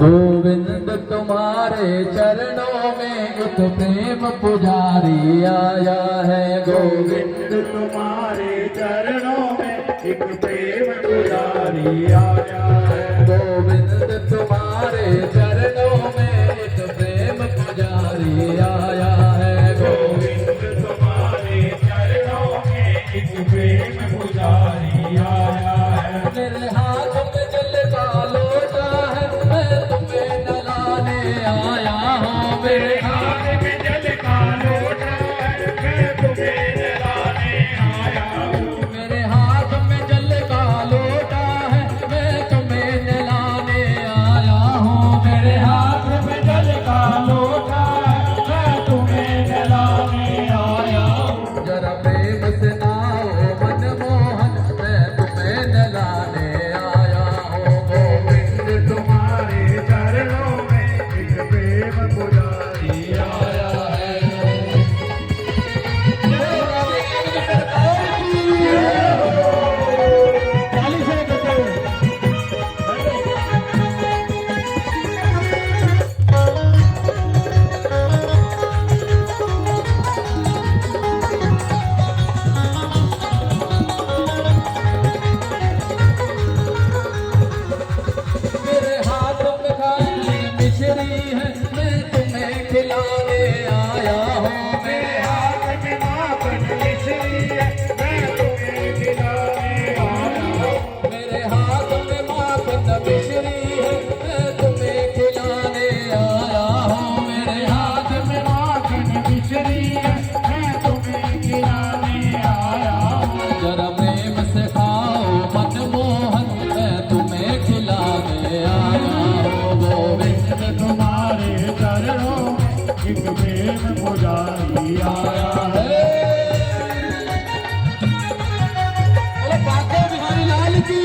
गोविंद तुम्हारे चरणों में एक प्रेम पुजारी आया है। गोविंद तुम्हारे चरणों में एक प्रेम पुजारी आया है। गोविंद तुम्हारे चरणों में एक प्रेम पुजारी आया है। गोविंद तुम्हारे चरणों में एक प्रेम पुजारी आया है। मेरे हाथ में जल का लोटा है, मैं तुम्हें नलाने आया हूँ। मेरे हाथ में जल का लोटा है, मैं तुम्हें नहलाने आया हूँ। मेरे हाथ में जल का लोटा है, मैं तुम्हें नलाने आया हूँ। मेरे हाथ में जल का लोटा है, मैं तुम्हें नहलाने आया हूँ। जरा प्रेम से नाओ मनमोहन, मैं तुम्हें नलाने आया हूँ। गोविंद तुम्हारे चरणों में एक प्रेम पुजारी आया है। मेरे हाथ में खाली मिश्री है, मैं तुम्हें खिलाने आया हूँ। मेरे हाथ में माखन मिश्री है, मैं तुम्हें खिलाने आया हूँ। मेरे हाथ में माखन मिश्री है, मैं तुम्हें खिलाने आया हूँ। मेरे हाथ में माखन मिश्री है, मैं तुम्हें खिलाने आया हूँ। जरा प्रेम से खाओ मनमोहन, मैं तुम्हें खिलाने आया हूँ। गोविंद तुम्हारे चरणों में एक प्रेम पुजारी आया है। बोलो बाके बिहारी लाल की।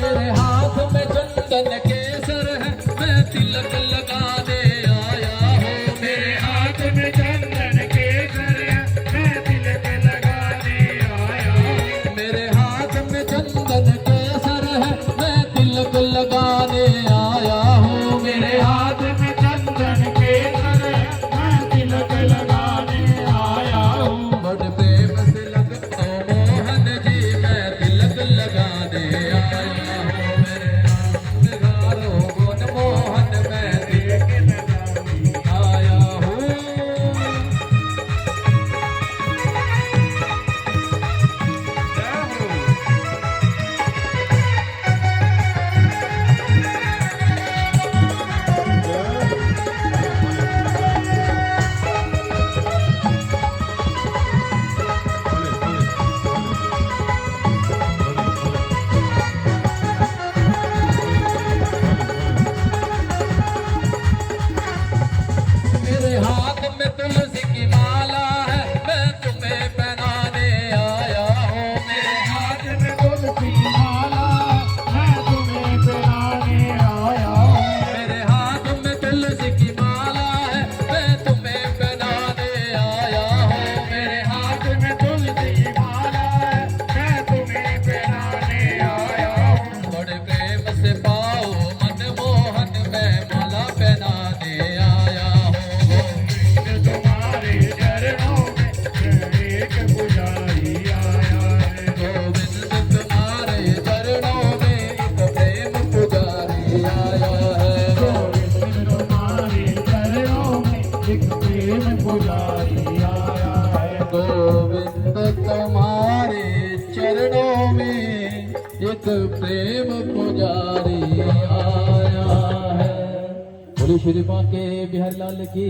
मेरे हाथ में चंदन केसर है, मैं तिलक लगाने आया हूँ। मेरे हाथ में चंदन केसर है, मैं तिलक लगाने आया हूँ। मेरे हाथ में चंदन केसर है, मैं तिलक लगाने आया हूँ। मेरे हाथ में चंदन केसर है, मैं तिलक लगाने आया हूँ। बड़ प्रेम से लगता मोहन जी, मैं तिलक लगाने आया हूँ। मेरे हाथ गारो मनमोहन, मैं तिलक लगाने आया हूँ। मेरे हाथ में तुलसी की माला है, मैं तुम्हें पहनाने आया हूँ। मेरे हाथ में तुलसी माला है, मैं तुम्हें पहनाने आया हूँ। मेरे हाथ में तुलसी की माला है, मैं तुम्हें पहनाने आया हूँ। मेरे हाथ में तुलसी माला है, मैं तुम्हें पहनाने आया हूँ। बड़े प्रेम से पाओ मनमोहन, मैं माला पहनाने आया हूँ। गोविंद तुम्हारे चरणों में एक पुजारी आया है। गोविंद तुम्हारे चरणों में एक प्रेम पुजारी आया है। गोविंद तुम्हारे चरणों में एक प्रेम पुजारी आया है। गोविंद तुम्हारे चरणों में एक प्रेम पुजारी आया है। बोले श्री बांके बिहारी लाल की।